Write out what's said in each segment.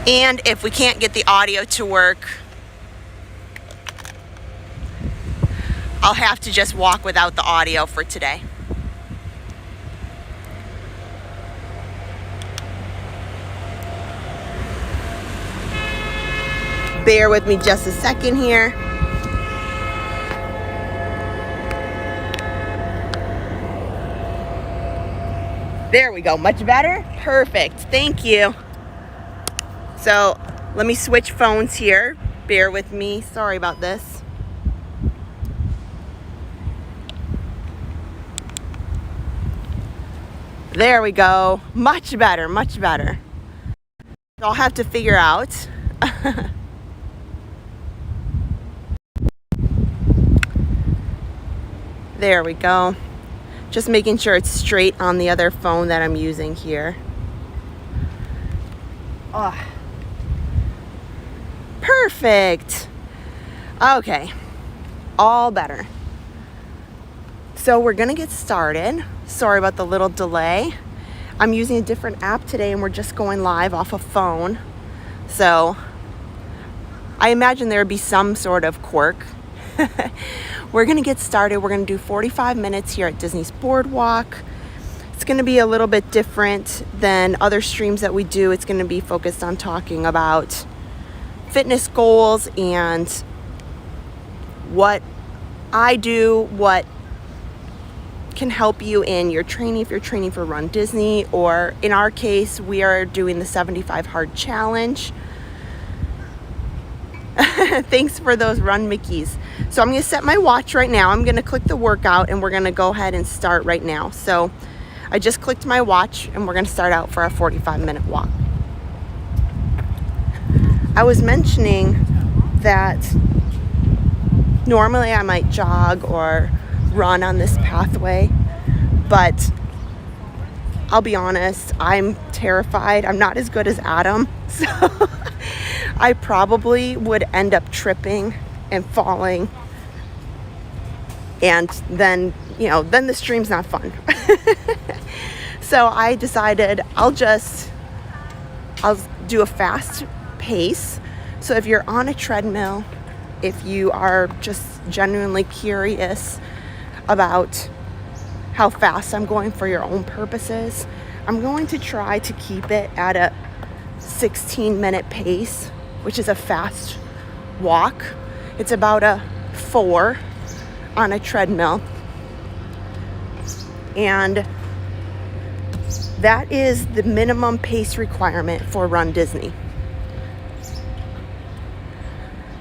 And if we can't get the audio to work, I'll have to just walk without the audio for today. Bear with me just a second here. There we go. Much better? Perfect. Thank you. So let me switch phones here. Bear with me. Sorry about this. There we go. Much better. Much better. So I'll have to figure out. There we go. Just making sure it's straight on the other phone that I'm using here. Oh. Perfect. Okay. All better. So we're gonna get started. Sorry about the little delay. I'm using a different app today and we're just going live off a phone. So I imagine there would be some sort of quirk. We're gonna get started. We're gonna do 45 minutes here at Disney's Boardwalk. It's gonna be a little bit different than other streams that we do. It's gonna be focused on talking about fitness goals and what I do, what can help you in your training, if you're training for Run Disney, or in our case, we are doing the 75 Hard Challenge. Thanks for those Run Mickeys. So I'm going to set my watch right now. I'm going to click the workout and we're going to go ahead and start right now. So I just clicked my watch and we're going to start out for our 45-minute walk. I was mentioning that normally I might jog or run on this pathway, but I'll be honest, I'm terrified. I'm not as good as Adam, so I probably would end up tripping and falling, and then the stream's not fun. So I decided I'll do a fast pace. So if you're on a treadmill, if you are just genuinely curious about how fast I'm going for your own purposes, I'm going to try to keep it at a 16-minute pace, which is a fast walk. It's about a 4 on a treadmill. And that is the minimum pace requirement for Run Disney.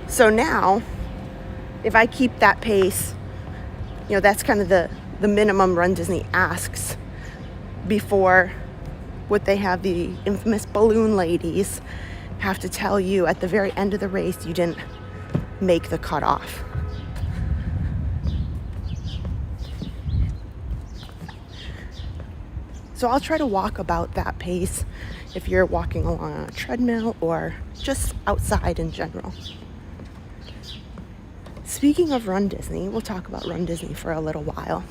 So now, if I keep that pace, that's kind of the minimum Run Disney asks before what they have the infamous balloon ladies have to tell you at the very end of the race you didn't make the cutoff. So I'll try to walk about that pace if you're walking along on a treadmill or just outside in general. Speaking of Run Disney, we'll talk about Run Disney for a little while.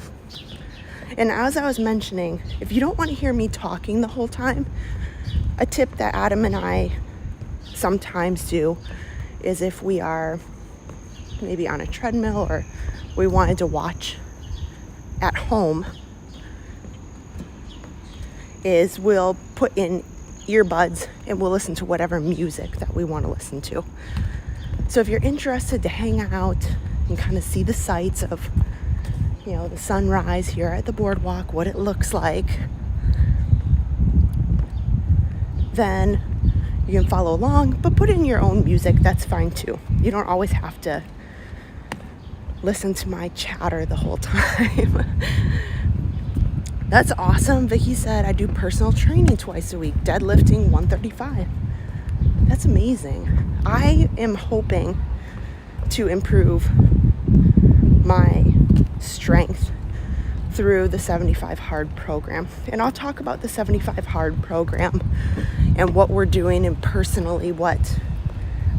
And as I was mentioning, if you don't want to hear me talking the whole time, a tip that Adam and I sometimes do is if we are maybe on a treadmill or we wanted to watch at home, is we'll put in earbuds and we'll listen to whatever music that we want to listen to. So if you're interested to hang out and kind of see the sights of, the sunrise here at the boardwalk, what it looks like, then you can follow along, but put in your own music. That's fine too. You don't always have to listen to my chatter the whole time. That's awesome. Vicky said I do personal training twice a week, deadlifting 135. That's amazing. I am hoping to improve my strength through the 75 Hard program. And I'll talk about the 75 Hard program and what we're doing and personally what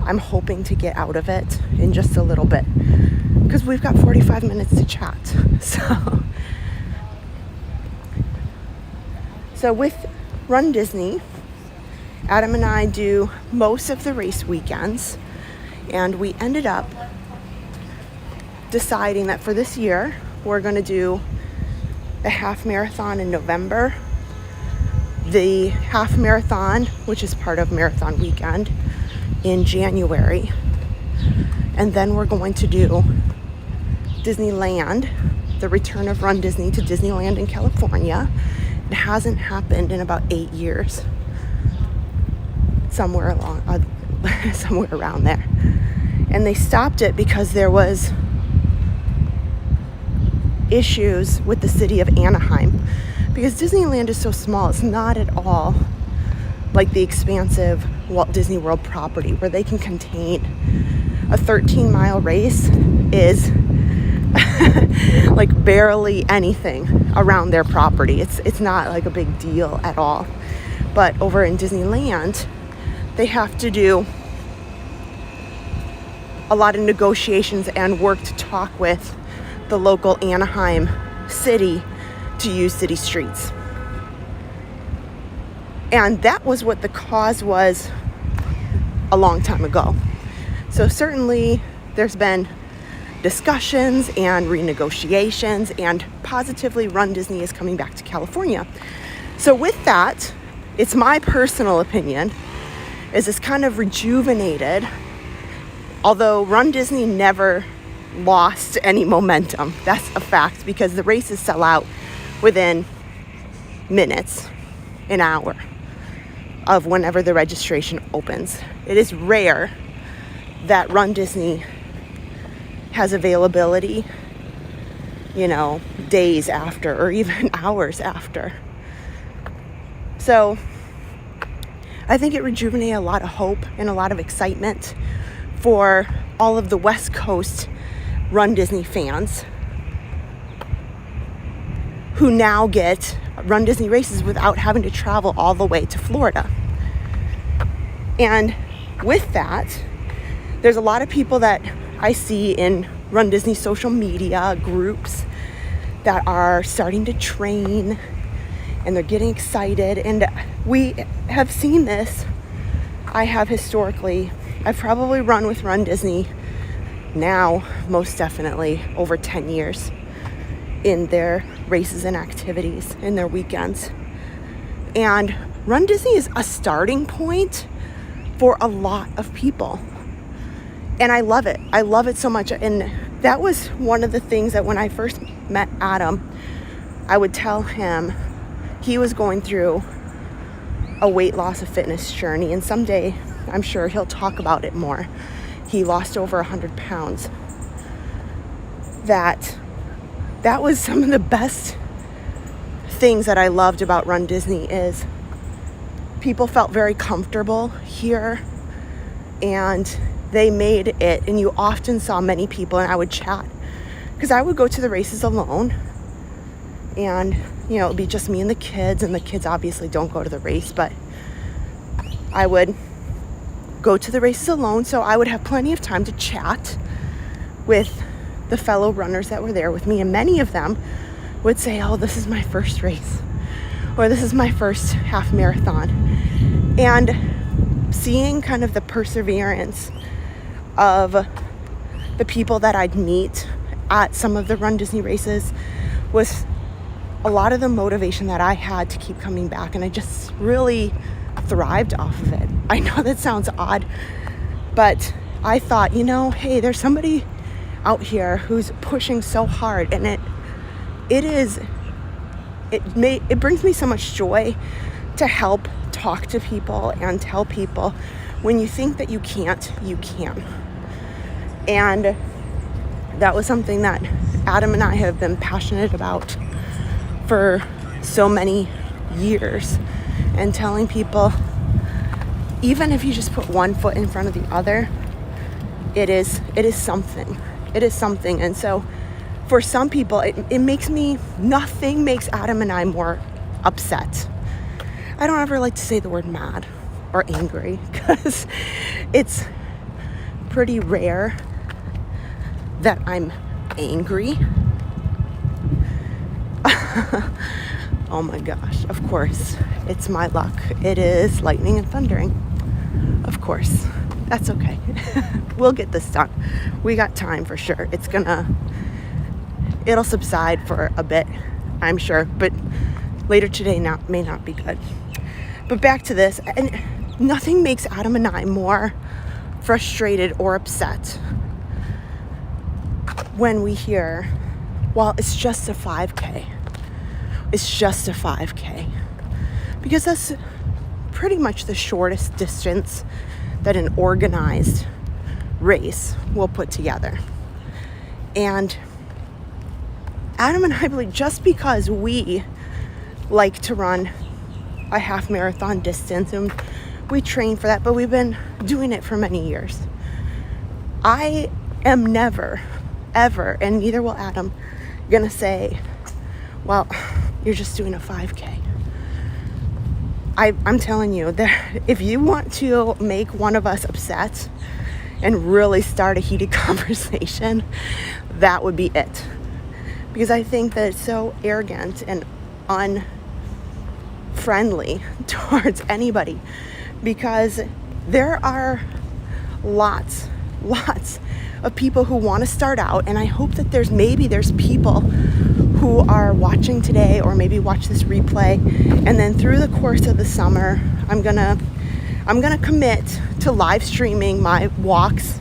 I'm hoping to get out of it in just a little bit, because we've got 45 minutes to chat. So with Run Disney, Adam and I do most of the race weekends, and we ended up deciding that for this year, we're going to do a half marathon in November, the half marathon, which is part of marathon weekend, in January, and then we're going to do Disneyland, the return of Run Disney to Disneyland in California. It hasn't happened in about 8 years, somewhere around there. And they stopped it because there was issues with the city of Anaheim, because Disneyland is so small. It's not at all like the expansive Walt Disney World property where they can contain a 13-mile race is like barely anything around their property. It's not like a big deal at all. But over in Disneyland, they have to do a lot of negotiations and work to talk with the local Anaheim city to use city streets. And that was what the cause was a long time ago. So certainly there's been discussions and renegotiations, and positively Run Disney is coming back to California. So with that, it's my personal opinion, is it's kind of rejuvenated, although Run Disney never lost any momentum. That's a fact, because the races sell out within minutes, an hour of whenever the registration opens. It is rare that Run Disney has availability, days after or even hours after. So I think it rejuvenated a lot of hope and a lot of excitement for all of the West Coast Run Disney fans who now get Run Disney races without having to travel all the way to Florida. And with that, there's a lot of people that I see in Run Disney social media groups that are starting to train, and they're getting excited. And we have seen this. I have historically. I've probably run with Run Disney now, most definitely, over 10 years in their races and activities, in their weekends. And Run Disney is a starting point for a lot of people. And I love it. I love it so much. And that was one of the things that when I first met Adam, I would tell him he was going through a weight loss and fitness journey. And someday, I'm sure he'll talk about it more. He lost over 100 pounds. That was some of the best things that I loved about Run Disney is people felt very comfortable here, and they made it. And you often saw many people, and I would chat because I would go to the races alone, and it would be just me and the kids obviously don't go to the race, but I would go to the races alone, so I would have plenty of time to chat with the fellow runners that were there with me. And many of them would say, oh, this is my first race, or this is my first half marathon. And seeing kind of the perseverance of the people that I'd meet at some of the Run Disney races was a lot of the motivation that I had to keep coming back. And I just really thrived off of it. I know that sounds odd, but I thought, hey, there's somebody out here who's pushing so hard, and it brings me so much joy to help talk to people and tell people when you think that you can't, you can. And that was something that Adam and I have been passionate about for so many years, and telling people, even if you just put one foot in front of the other, it is something. It is something. And so for some people, nothing makes Adam and I more upset. I don't ever like to say the word mad or angry, because it's pretty rare that I'm angry. Oh my gosh, of course, it's my luck. It is lightning and thundering. Of course, that's okay. We'll get this done. We got time for sure. It'll subside for a bit, I'm sure, but later today may not be good. But back to this, and nothing makes Adam and I more frustrated or upset when we hear, well, it's just a 5K. It's just a 5K. Because that's pretty much the shortest distance that an organized race will put together. And Adam and I believe just because we like to run a half marathon distance and we train for that, but we've been doing it for many years. I am never, ever, and neither will Adam, gonna say, well, you're just doing a 5K. I'm telling you that if you want to make one of us upset and really start a heated conversation, that would be it. Because I think that it's so arrogant and unfriendly towards anybody, because there are lots of people who want to start out, and I hope that there's people who are watching today or maybe watch this replay, and then through the course of the summer I'm gonna commit to live streaming my walks.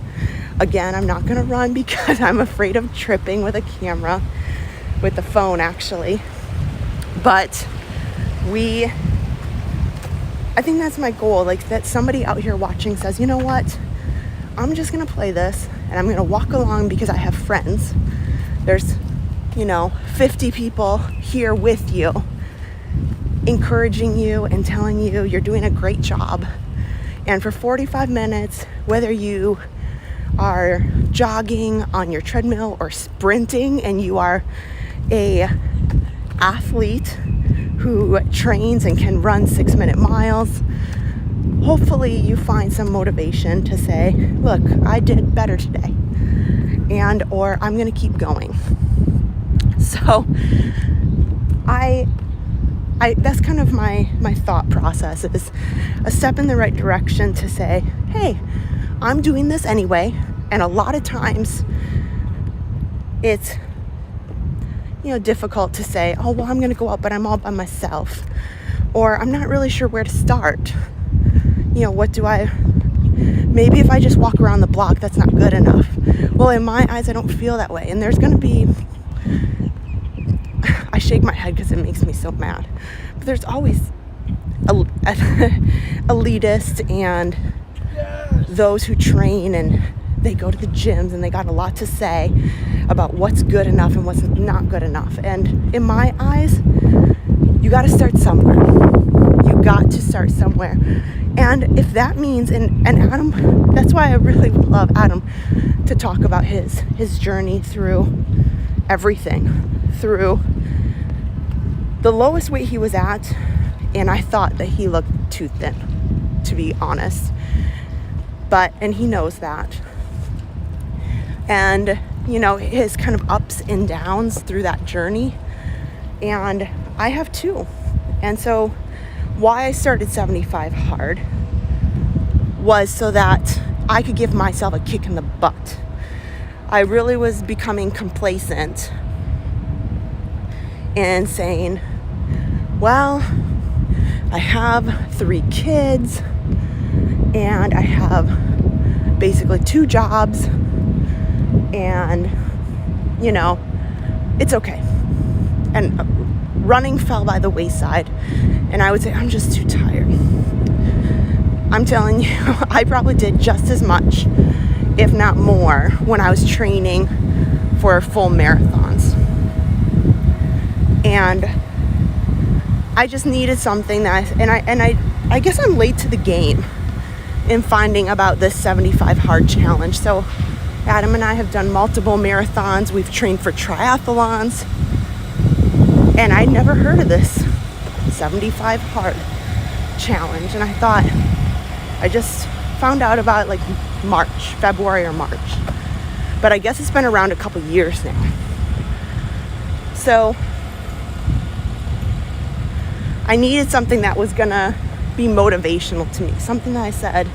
Again, I'm not gonna run because I'm afraid of tripping with a camera, with the phone actually, but I think that's my goal, like that somebody out here watching says, you know what, I'm just gonna play this and I'm gonna walk along because I have friends. There's 50 people here with you, encouraging you and telling you you're doing a great job. And for 45 minutes, whether you are jogging on your treadmill or sprinting and you are a athlete who trains and can run 6-minute miles, hopefully you find some motivation to say, look, I did better today, or I'm gonna keep going. So I that's kind of my thought process, is a step in the right direction to say, hey, I'm doing this anyway. And a lot of times it's difficult to say, oh well, I'm gonna go out but I'm all by myself, or I'm not really sure where to start. Maybe if I just walk around the block, that's not good enough. Well, in my eyes, I don't feel that way. And there's gonna be, I shake my head because it makes me so mad, but there's always elitists and those who train and they go to the gyms and they got a lot to say about what's good enough and what's not good enough. And in my eyes, you got to start somewhere. You got to start somewhere. And if that means, and Adam, that's why I really would love Adam to talk about his journey through everything, through the lowest weight he was at, and I thought that he looked too thin, to be honest. And he knows that. And, his kind of ups and downs through that journey. And I have too. And so why I started 75 Hard was so that I could give myself a kick in the butt. I really was becoming complacent and saying, well, I have 3 kids and I have basically 2 jobs, and it's okay. And running fell by the wayside, and I would say I'm just too tired. I'm telling you, I probably did just as much, if not more, when I was training for full marathons. And I just needed something I guess I'm late to the game in finding about this 75 Hard challenge. So Adam and I have done multiple marathons. We've trained for triathlons. And I'd never heard of this 75 Hard challenge. And I thought, I just found out about it like February or March. But I guess it's been around a couple years now. So I needed something that was gonna be motivational to me, something that I said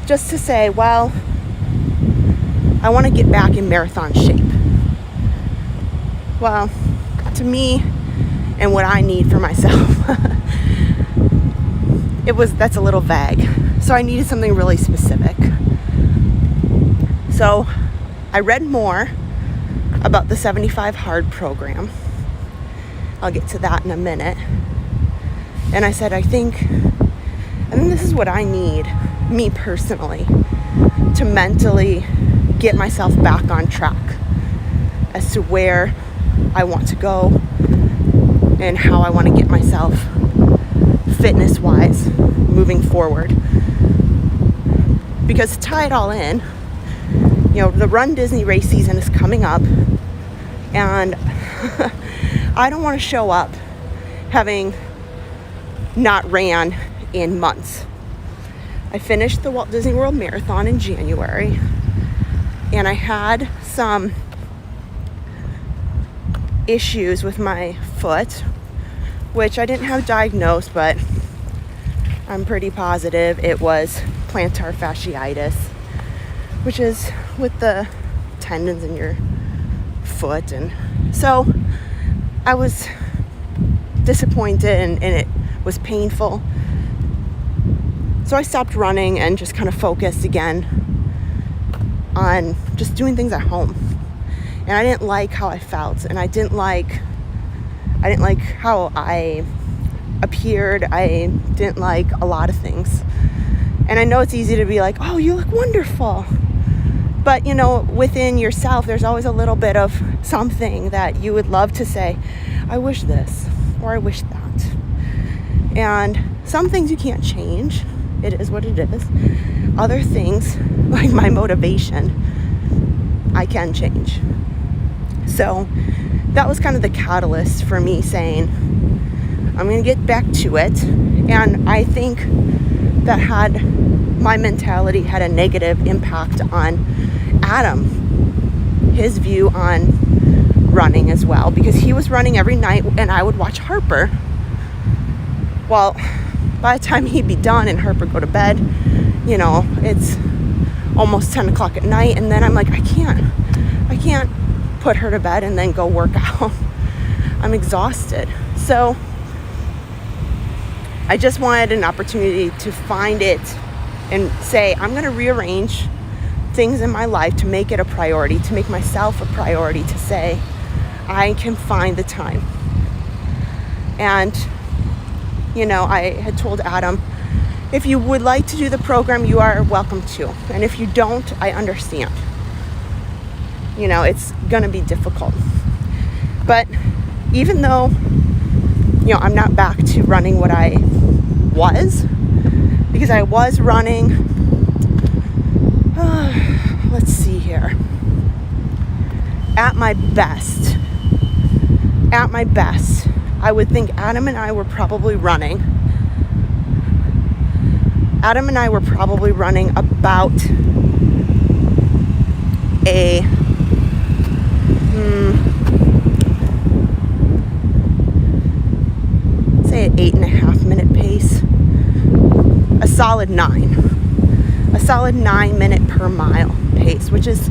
just to say, well, I want to get back in marathon shape. Well, to me and what I need for myself, that's a little vague. So I needed something really specific. So I read more about the 75 Hard program. I'll get to that in a minute. And I said, I think this is what I need, me personally, to mentally get myself back on track as to where I want to go and how I want to get myself fitness-wise moving forward. Because to tie it all in, the Run Disney race season is coming up, and I don't want to show up having not ran in months. I finished the Walt Disney World Marathon in January, and I had some issues with my foot, which I didn't have diagnosed, but I'm pretty positive it was plantar fasciitis, which is with the tendons in your foot. And so I was disappointed and it was painful. So I stopped running and just kind of focused again on just doing things at home. And I didn't like how I felt, and I didn't like how I appeared. I didn't like a lot of things. And I know it's easy to be like, oh, you look wonderful. But, within yourself, there's always a little bit of something that you would love to say, I wish this, or I wish that. And some things you can't change. It is what it is. Other things, like my motivation, I can change. So that was kind of the catalyst for me saying, I'm going to get back to it. And I think that my mentality had a negative impact on Adam, his view on running as well, because he was running every night and I would watch Harper. Well, by the time he'd be done and Harper go to bed, it's almost 10 o'clock at night, and then I'm like, I can't put her to bed and then go work out. I'm exhausted. So I just wanted an opportunity to find it and say, I'm going to rearrange things in my life to make it a priority, to make myself a priority, to say, I can find the time. And, I had told Adam, if you would like to do the program, you are welcome to. And if you don't, I understand. It's going to be difficult. But even though, I'm not back to running what I was, because I was running, let's see here, at my best, I would think Adam and I were probably running about a say an 8.5 minute pace, a solid 9 minute per mile pace, which is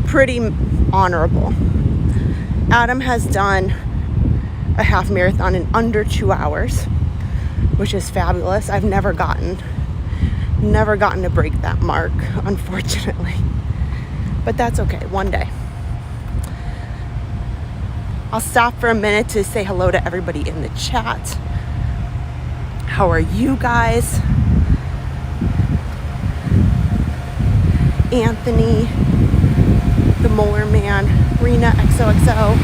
pretty honorable. Adam has done a half marathon in under 2 hours, which is fabulous. I've never gotten to break that mark, unfortunately, but that's okay, one day. I'll stop for a minute to say hello to everybody in the chat. How are you guys? Anthony, the Molar Man, Rena XOXO,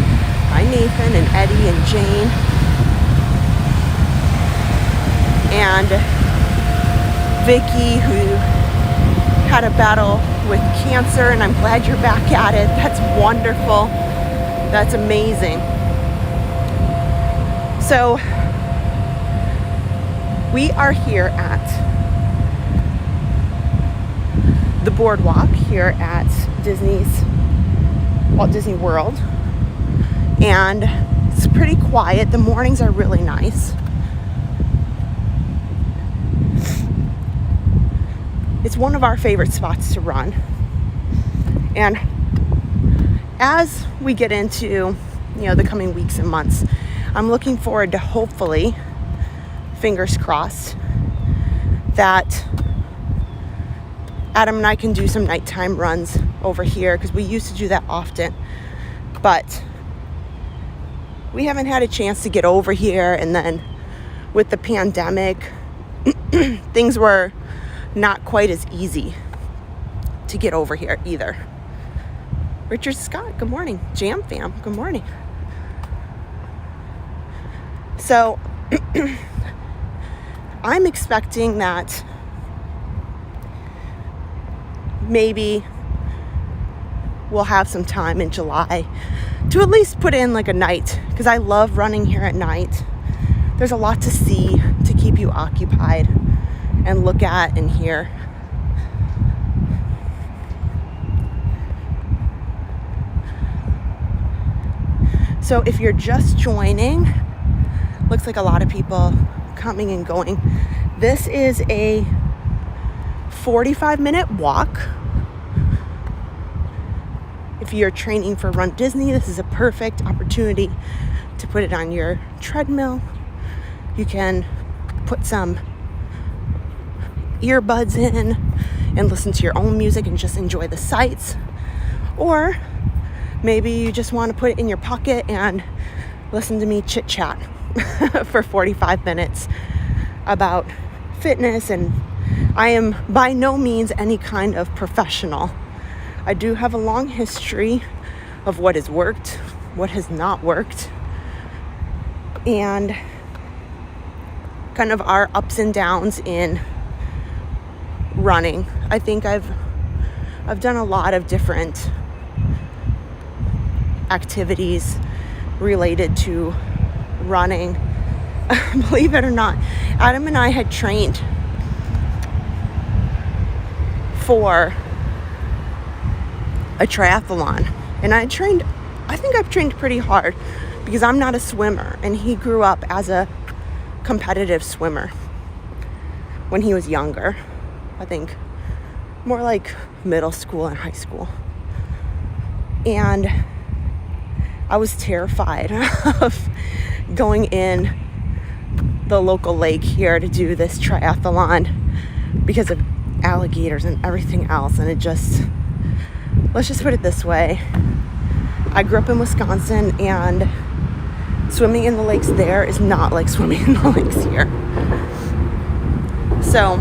hi Nathan and Eddie and Jane, and Vicky, who had a battle with cancer, and I'm glad you're back at it. That's wonderful. That's amazing. So we are here at the boardwalk here at Walt Disney World, and it's pretty quiet. The mornings are really nice. it's one of our favorite spots to run. And as we get into, the coming weeks and months, I'm looking forward to, hopefully, fingers crossed, that Adam and I can do some nighttime runs over here, because we used to do that often, but we haven't had a chance to get over here. And then with the pandemic, things were not quite as easy to get over here either. Richard Scott, good morning. Jam fam, good morning. So I'm expecting that maybe we'll have some time in July to at least put in like a night, because I love running here at night. There's a lot to see, to keep you occupied and look at and hear. So if you're just joining, looks like a lot of people coming and going. This is a 45-minute walk. If you're training for RunDisney, this is a perfect opportunity to put it on your treadmill. You can put some earbuds in and listen to your own music and just enjoy the sights. Or maybe you just want to put it in your pocket and listen to me chit chat for 45 minutes about fitness. And I am by no means any kind of professional. I do have a long history of what has worked, what has not worked, and kind of our ups and downs in running. I think I've done a lot of different activities related to running. Believe it or not, Adam and I had trained for a triathlon, and I think I've trained pretty hard, because I'm not a swimmer, and he grew up as a competitive swimmer when he was younger. I think more like middle school and high school. And I was terrified of going in the local lake here to do this triathlon because of alligators and everything else. And let's just put it this way. I grew up in Wisconsin, and swimming in the lakes there is not like swimming in the lakes here. So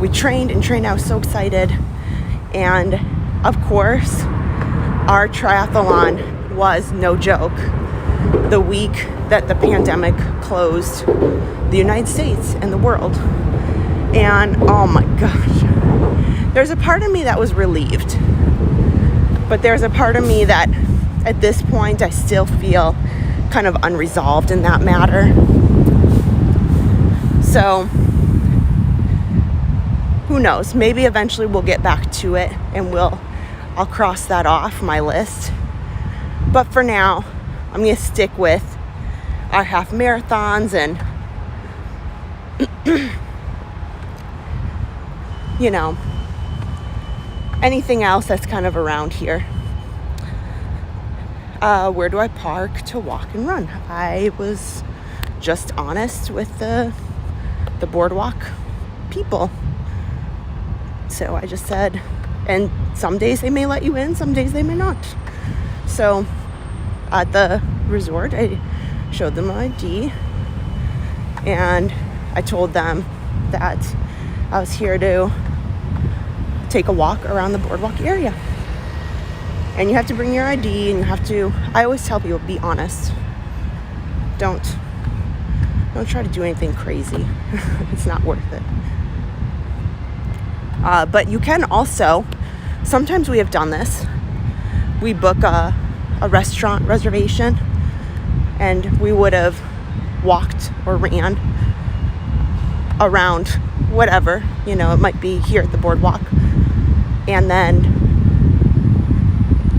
we trained. I was so excited. And of course, our triathlon was no joke. The week that the pandemic closed the United States and the world. And oh my gosh, there's a part of me that was relieved. But there's a part of me that at this point I still feel kind of unresolved in that matter. So who knows? Maybe eventually we'll get back to it, and I'll cross that off my list. But for now, I'm going to stick with our half marathons and anything else that's kind of around here. Where do I park to walk and run? I was just honest with the boardwalk people. So I just said, and some days they may let you in, some days they may not. So at the resort, I showed them my ID, and I told them that I was here to take a walk around the boardwalk area. And you have to bring your ID, and I always tell people, be honest. Don't try to do anything crazy. It's not worth it. But you can also, sometimes we have done this. We book a restaurant reservation, and we would have walked or ran around whatever, it might be here at the boardwalk, and then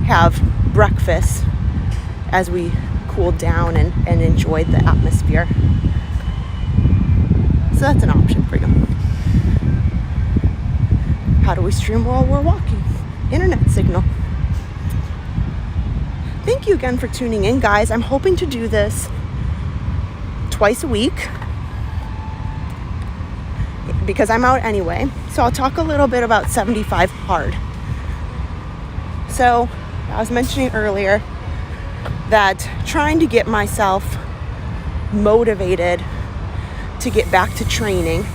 have breakfast as we cooled down and enjoyed the atmosphere. So that's an option for you. How do we stream while we're walking? Internet signal. Thank you again for tuning in, guys. I'm hoping to do this twice a week because I'm out anyway. So I'll talk a little bit about 75 hard. So I was mentioning earlier that trying to get myself motivated to get back to training.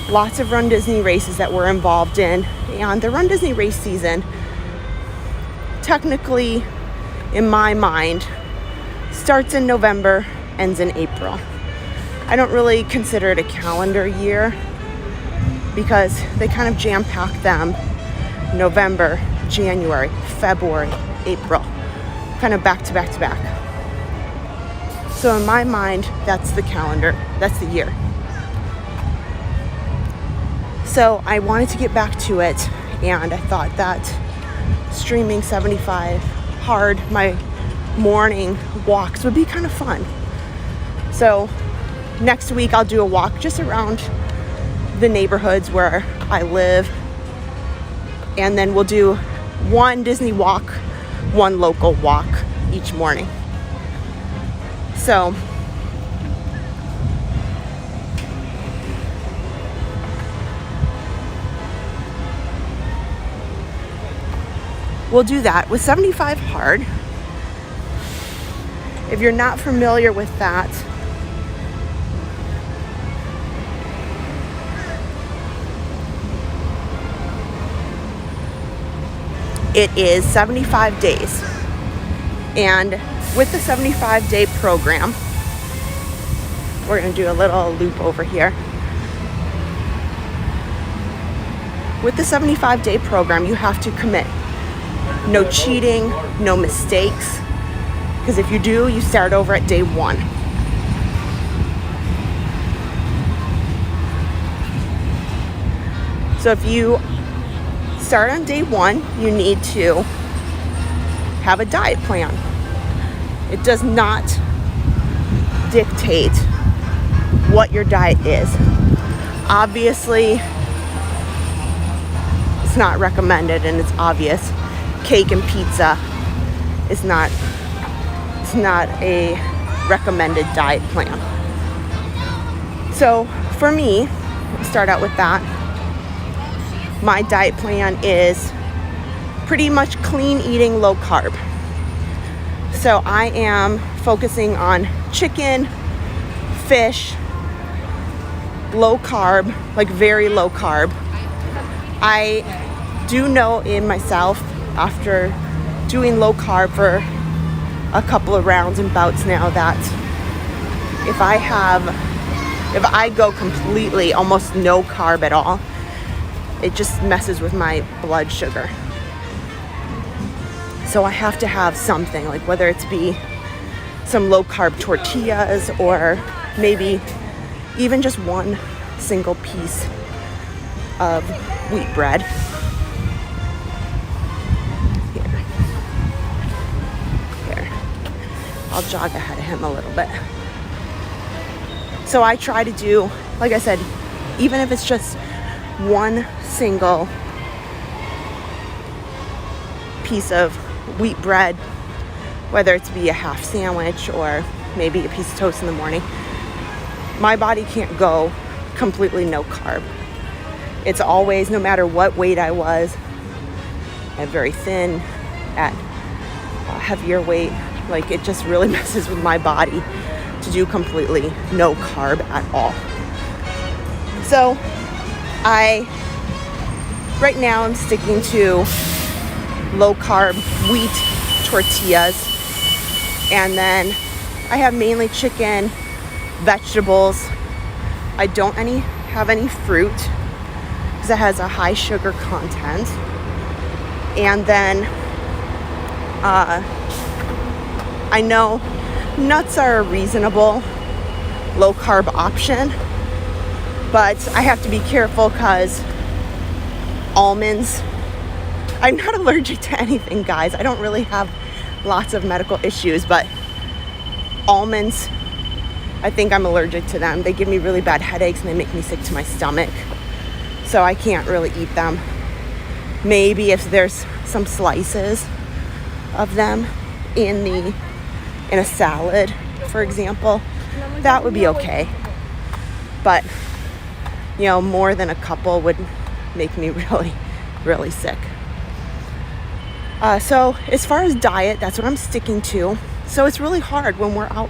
Lots of Run Disney races that we're involved in, and the Run Disney race season technically, in my mind, starts in November, ends in April. I don't really consider it a calendar year because they kind of jam-pack them November, January, February, April, kind of back to back to back. So in my mind, that's the calendar, that's the year. So I wanted to get back to it, and I thought that streaming 75 hard, my morning walks, would be kind of fun. So next week I'll do a walk just around the neighborhoods where I live, and then we'll do one Disney walk, one local walk each morning. So we'll do that with 75 hard. If you're not familiar with that, it is 75 days. And with the 75-day program, we're going to do a little loop over here. With the 75-day program, you have to commit. No cheating, no mistakes. Because if you do, you start over at day 1. So if you start on day 1, you need to have a diet plan. It does not dictate what your diet is. Obviously, it's not recommended, and it's obvious. Cake and pizza is not a recommended diet plan. So for me, I'll start out with that. My diet plan is pretty much clean eating, low carb. So I am focusing on chicken, fish, low carb, like very low carb. I do know in myself, after doing low carb for a couple of rounds and bouts now, that if I go completely almost no carb at all, it just messes with my blood sugar. So I have to have something, like whether it's be some low carb tortillas or maybe even just one single piece of wheat bread. Here. I'll jog ahead of him a little bit. So I try to do, like I said, even if it's just one single piece of wheat bread, whether it's be a half sandwich or maybe a piece of toast in the morning, my body can't go completely no carb. It's always, no matter what weight I was, at very thin, at heavier weight, like it just really messes with my body to do completely no carb at all. So right now I'm sticking to low carb wheat tortillas, and then I have mainly chicken, vegetables. I don't have any fruit because it has a high sugar content. And then I know nuts are a reasonable low carb option, but I have to be careful because almonds, I'm not allergic to anything, guys. I don't really have lots of medical issues, but almonds I think I'm allergic to them. They give me really bad headaches and they make me sick to my stomach. So I can't really eat them. Maybe if there's some slices of them in a salad, for example, that would be okay. But, you know, more than a couple would make me really, really sick. So as far as diet, that's what I'm sticking to. So it's really hard when we're out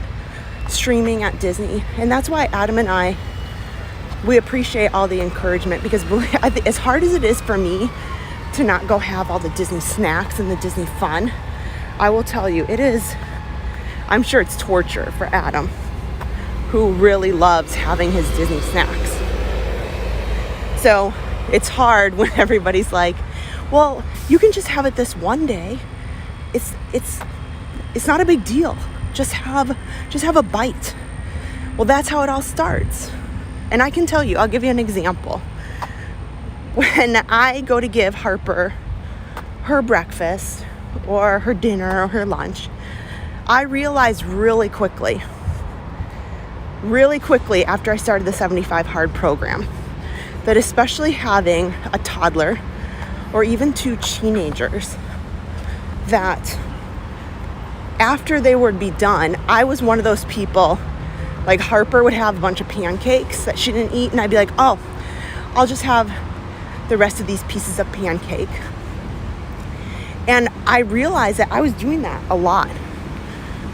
streaming at Disney. And that's why Adam and I, we appreciate all the encouragement, because as hard as it is for me to not go have all the Disney snacks and the Disney fun, I will tell you, it is, I'm sure it's torture for Adam, who really loves having his Disney snacks. So it's hard when everybody's like, well, you can just have it this one day. It's not a big deal. Just have a bite. Well, that's how it all starts. And I can tell you, I'll give you an example. When I go to give Harper her breakfast or her dinner or her lunch, I realized really quickly after I started the 75 Hard program, that especially having a toddler or even 2 teenagers, that after they would be done, I was one of those people, like Harper would have a bunch of pancakes that she didn't eat, and I'd be like, oh, I'll just have the rest of these pieces of pancake. And I realized that I was doing that a lot,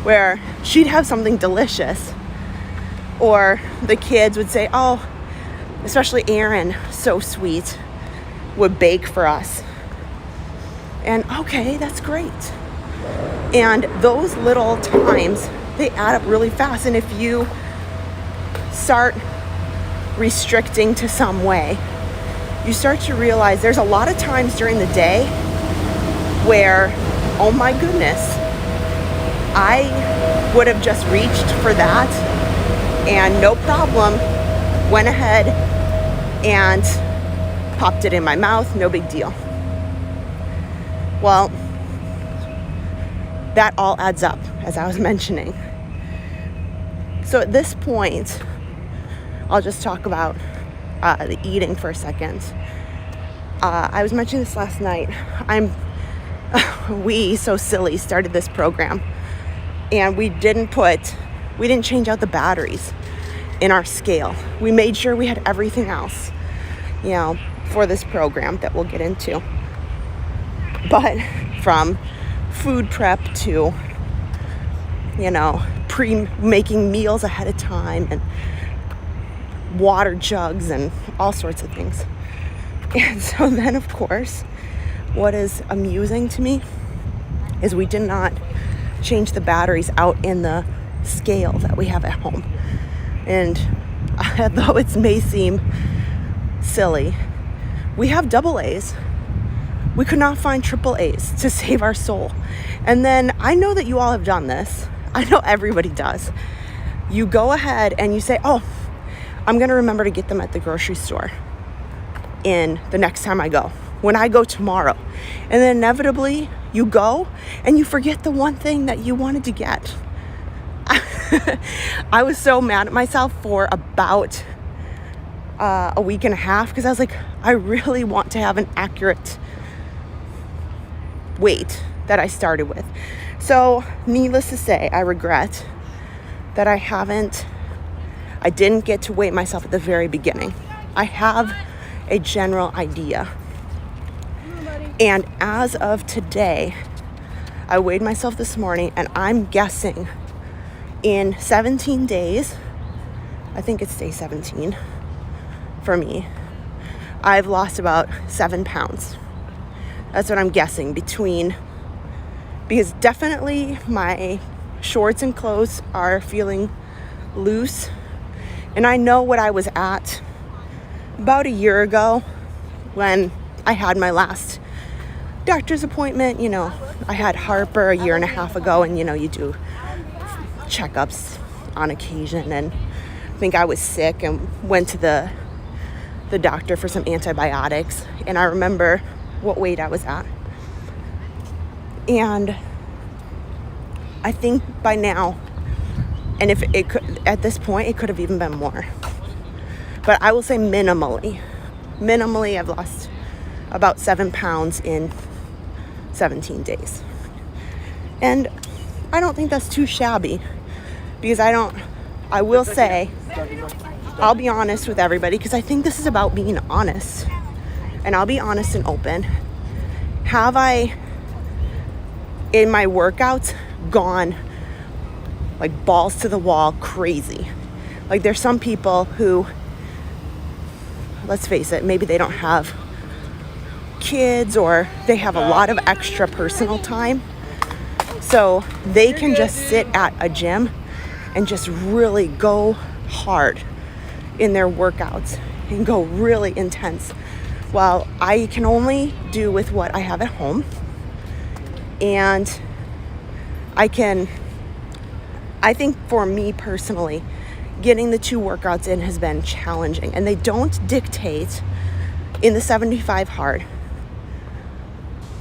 where she'd have something delicious, or the kids would say, oh, especially Aaron, so sweet, would bake for us. And okay, that's great. And those little times, they add up really fast. And if you start restricting to some way, you start to realize there's a lot of times during the day where, oh my goodness, I would have just reached for that and no problem went ahead and popped it in my mouth, no big deal. Well, that all adds up, as I was mentioning. So at this point, I'll just talk about the eating for a second. I was mentioning this last night. We, so silly, started this program, and we didn't change out the batteries in our scale. We made sure we had everything else, you know, for this program that we'll get into. But from food prep to, you know, making meals ahead of time and water jugs and all sorts of things. And so then, of course, what is amusing to me is we did not change the batteries out in the scale that we have at home. And though it may seem silly, we have double A's. We could not find triple A's to save our soul. And then I know that you all have done this. I know everybody does. You go ahead and you say, oh, I'm going to remember to get them at the grocery store in the next time I go, when I go tomorrow. And then inevitably you go and you forget the one thing that you wanted to get. I was so mad at myself for about a week and a half, because I was like, I really want to have an accurate weight that I started with. So needless to say, I regret that I didn't get to weigh myself at the very beginning. I have a general idea. And as of today, I weighed myself this morning, and I'm guessing in 17 days, I think it's day 17 for me, I've lost about 7 pounds. That's what I'm guessing because definitely my shorts and clothes are feeling loose. And I know what I was at about a year ago when I had my last doctor's appointment. You know, I had Harper a year and a half ago, and you know, you do checkups on occasion, and I think I was sick and went to the doctor for some antibiotics, and I remember what weight I was at. And I think by now And if it could, at this point, it could have even been more. But I will say minimally, I've lost about 7 pounds in 17 days. And I don't think that's too shabby, because I will say, I'll be honest with everybody, because I think this is about being honest. And I'll be honest and open. Have I, in my workouts, gone like balls to the wall crazy? Like, there's some people who, let's face it, maybe they don't have kids, or they have a lot of extra personal time, so they can just sit at a gym and just really go hard in their workouts and go really intense, while I can only do with what I have at home. And I think for me personally, getting the 2 workouts in has been challenging, and they don't dictate in the 75 hard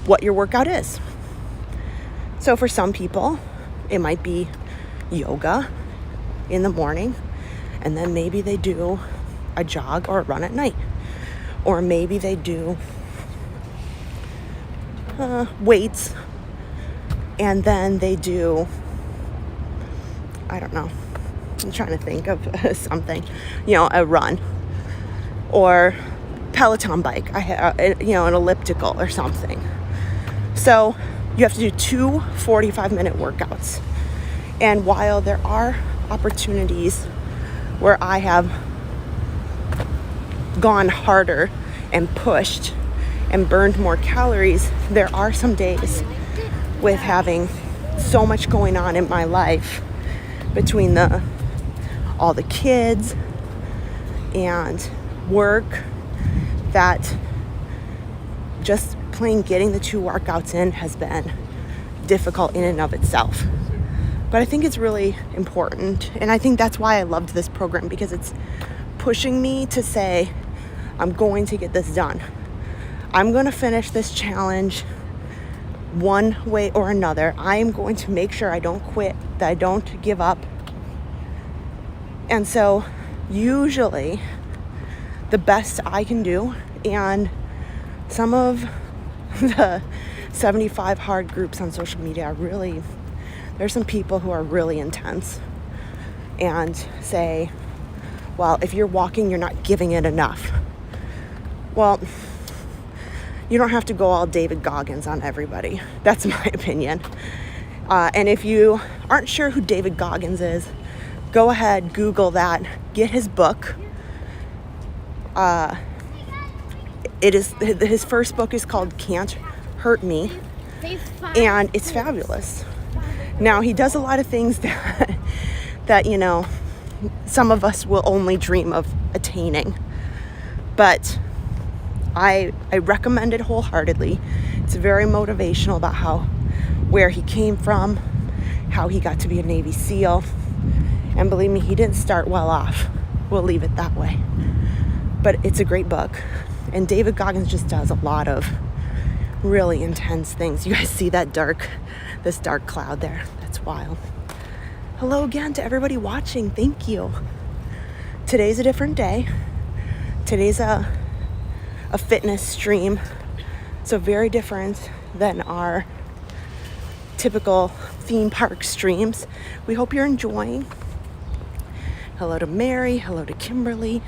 what your workout is. So for some people, it might be yoga in the morning, and then maybe they do a jog or a run at night. Or maybe they do weights, and then they do, I don't know, I'm trying to think of something, a run, or Peloton bike, an elliptical or something. So you have to do 2 45-minute workouts. And while there are opportunities where I have gone harder and pushed and burned more calories, there are some days with having so much going on in my life, between all the kids and work, that just getting the 2 workouts in has been difficult in and of itself. But I think it's really important, and I think that's why I loved this program, because it's pushing me to say, I'm going to get this done. I'm going to finish this challenge one way or another. I am going to make sure I don't quit, that I don't give up. And so usually the best I can do, and some of the 75 hard groups on social media are really, there's some people who are really intense and say, well, if you're walking, you're not giving it enough. Well, you don't have to go all David Goggins on everybody. That's my opinion. And if you aren't sure who David Goggins is, go ahead, Google that, get his book. His first book is called Can't Hurt Me, and it's fabulous. Now, he does a lot of things that some of us will only dream of attaining, but I recommend it wholeheartedly. It's very motivational about where he came from, how he got to be a Navy SEAL, and believe me, he didn't start well off. We'll leave it that way. But it's a great book. And David Goggins just does a lot of really intense things. You guys see this dark cloud there? That's wild. Hello again to everybody watching. Thank you. Today's a different day. Today's a fitness stream. So very different than our typical theme park streams. We hope you're enjoying. Hello to Mary. Hello to Kimberly.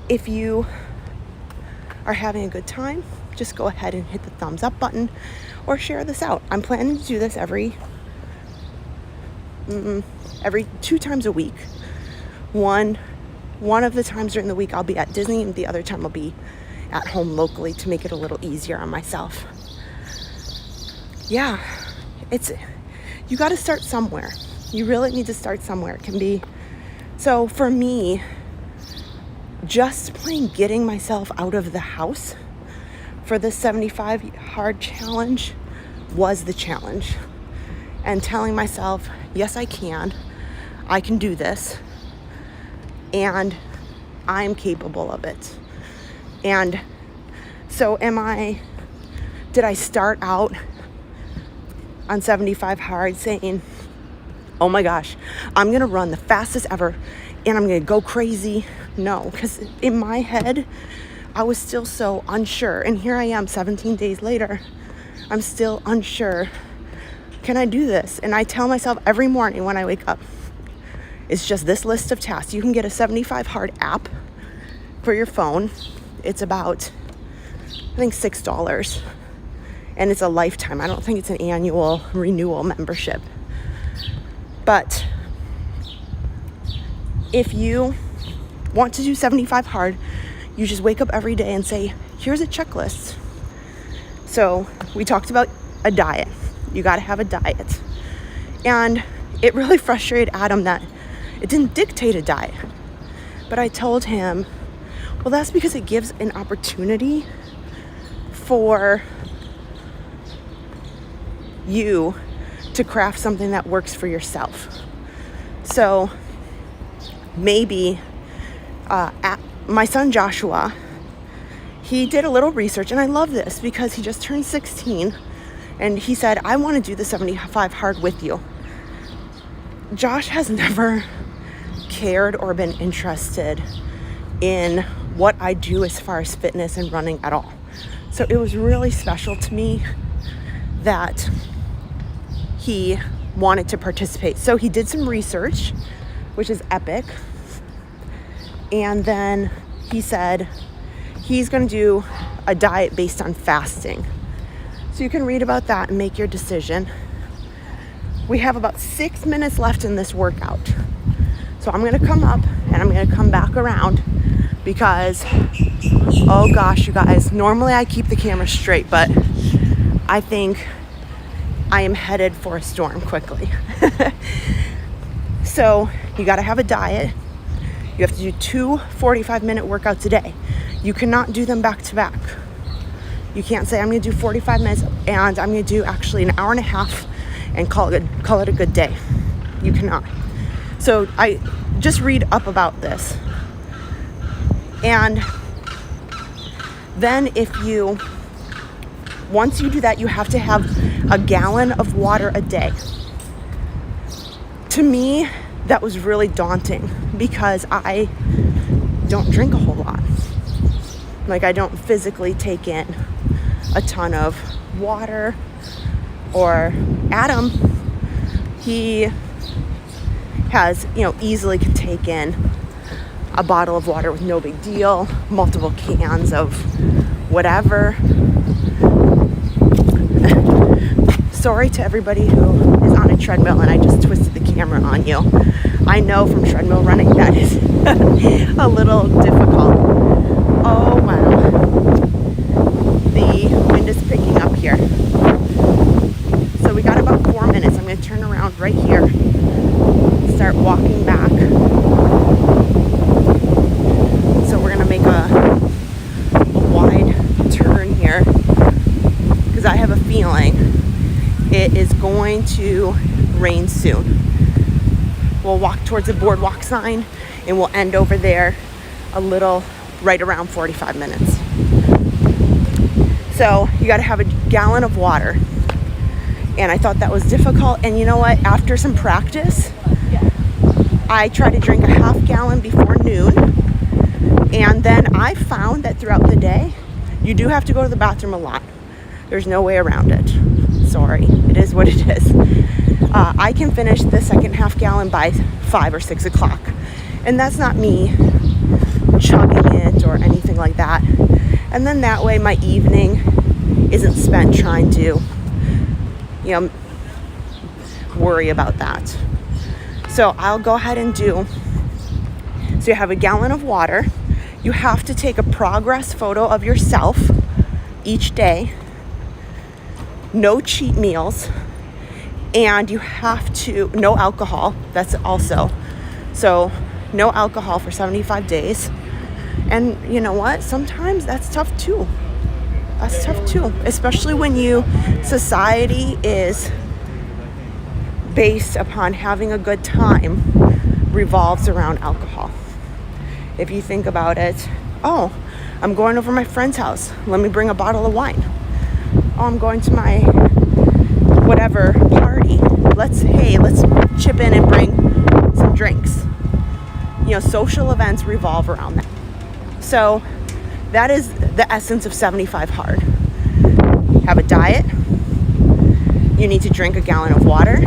If you are having a good time, just go ahead and hit the thumbs up button or share this out. I'm planning to do this every 2 times a week. One of the times during the week I'll be at Disney, and the other time I'll be at home locally to make it a little easier on myself. Yeah, you got to start somewhere. You really need to start somewhere. It can be, so for me, just plain getting myself out of the house for the 75 hard challenge was the challenge. And telling myself, yes, I can do this, and I'm capable of it. And so did I start out on 75 hard saying, oh my gosh, I'm gonna run the fastest ever and I'm gonna go crazy. No, because in my head, I was still so unsure. And here I am 17 days later, I'm still unsure. Can I do this? And I tell myself every morning when I wake up, it's just this list of tasks. You can get a 75 hard app for your phone. It's about, I think, $6. And it's a lifetime. I don't think it's an annual renewal membership. But if you want to do 75 hard, you just wake up every day and say, here's a checklist. So we talked about a diet. You got to have a diet. And it really frustrated Adam that it didn't dictate a diet. But I told him, well, that's because it gives an opportunity for you to craft something that works for yourself. So maybe my son Joshua, he did a little research, and I love this because he just turned 16, and he said, I want to do the 75 hard with you. Josh has never cared or been interested in what I do as far as fitness and running at all. So it was really special to me that he wanted to participate. So he did some research, which is epic. And then he said he's going to do a diet based on fasting. So you can read about that and make your decision. We have about 6 minutes left in this workout. So I'm going to come up and I'm going to come back around because, oh gosh, you guys, normally I keep the camera straight, but I think I am headed for a storm quickly. So you got to have a diet. You have to do 2 45-minute workouts a day. You cannot do them back to back. You can't say, I'm going to do 45 minutes and I'm going to do actually an hour and a half and call it a good day. You cannot. So I just read up about this. And then once you do that, you have to have a gallon of water a day. To me, that was really daunting because I don't drink a whole lot. Like, I don't physically take in a ton of water. Or Adam, he has, easily can take in a bottle of water with no big deal, multiple cans of whatever. Sorry to everybody who is on a treadmill and I just twisted the camera on you. I know from treadmill running that is a little difficult. Oh wow. The wind is picking up here. So we got about 4 minutes. I'm going to turn around right here, start walking back. So we're going to make a wide turn here because I have a feeling it is going to rain soon. We'll walk towards the boardwalk sign and we'll end over there right around 45 minutes. So you got to have a gallon of water. And I thought that was difficult. And you know what? After some practice, I try to drink a half gallon before noon. And then I found that throughout the day, you do have to go to the bathroom a lot. There's no way around it. Sorry, it is what it is. I can finish the second half gallon by 5 or 6 o'clock. And that's not me chugging it or anything like that. And then that way my evening isn't spent trying to, worry about that. So I'll go ahead and so you have a gallon of water. You have to take a progress photo of yourself each day. No cheat meals. And you have to, no alcohol. That's also. So no alcohol for 75 days. And you know what? Sometimes that's tough too. Especially when society is based upon having a good time revolves around alcohol. If you think about it, oh, I'm going over to my friend's house. Let me bring a bottle of wine. Oh, I'm going to my whatever party. Let's chip in and bring some drinks. You know, social events revolve around that. So that is the essence of 75 hard. Have a diet. You need to drink a gallon of water.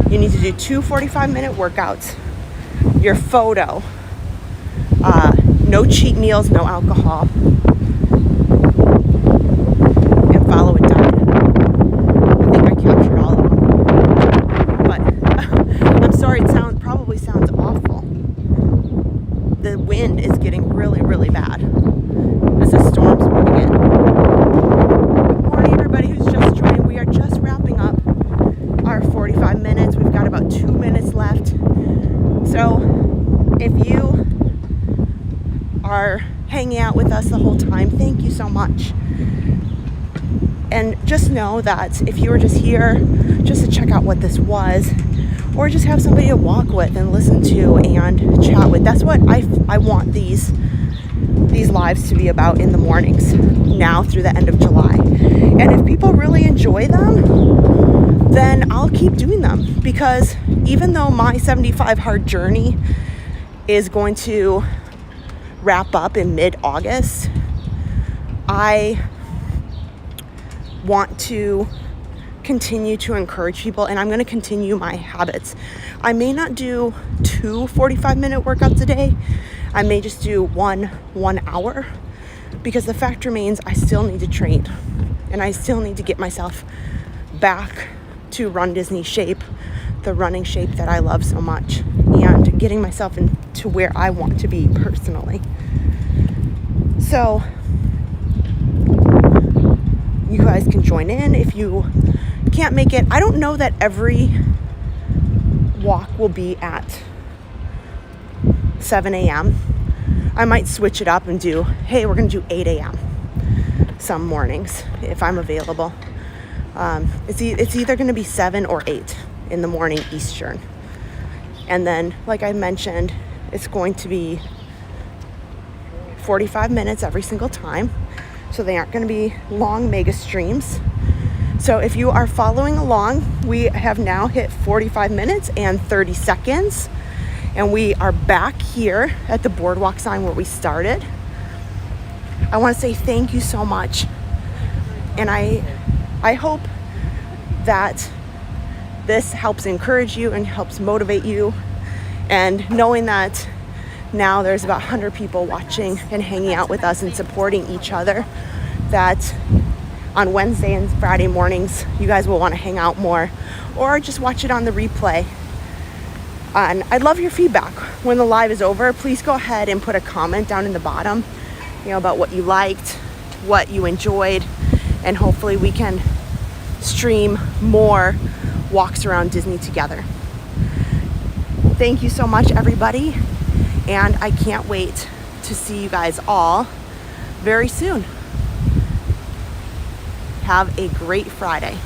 You need to do 2 45-minute workouts. Your photo. No cheat meals, no alcohol. And follow a diet. I think I captured all of them. But I'm sorry, it probably sounds awful. The wind is getting really, really bad as the storm's moving in. Good morning, everybody who's just joined. We are just wrapping up our 45 minutes. We've got about 2 minutes left. So if you are hanging out with us the whole time, thank you so much. And just know that if you were just here just to check out what this was, or just have somebody to walk with and listen to and chat with, that's what I want these lives to be about in the mornings now through the end of July. And if people really enjoy them, then I'll keep doing them, because even though my 75 hard journey is going to wrap up in mid-August, I want to continue to encourage people, and I'm going to continue my habits. I may not do 2 45-minute workouts a day. I may just do one hour, because the fact remains I still need to train, and I still need to get myself back to Run Disney shape, the running shape that I love so much, and getting myself into where I want to be personally. So you guys can join in if you can't make it. I don't know that every walk will be at 7 a.m. I might switch it up and do, hey, we're going to do 8 a.m. some mornings if I'm available. It's either going to be 7 or 8 in the morning Eastern. And then, like I mentioned, it's going to be 45 minutes every single time. So they aren't going to be long mega streams. So if you are following along, we have now hit 45 minutes and 30 seconds. And we are back here at the boardwalk sign where we started. I want to say thank you so much. And I hope that this helps encourage you and helps motivate you. And knowing that now there's about 100 people watching and hanging out with us and supporting each other, that on Wednesday and Friday mornings, you guys will want to hang out more or just watch it on the replay. And I'd love your feedback. When the live is over, please go ahead and put a comment down in the bottom, about what you liked, what you enjoyed, and hopefully we can stream more walks around Disney together. Thank you so much, everybody. And I can't wait to see you guys all very soon. Have a great Friday.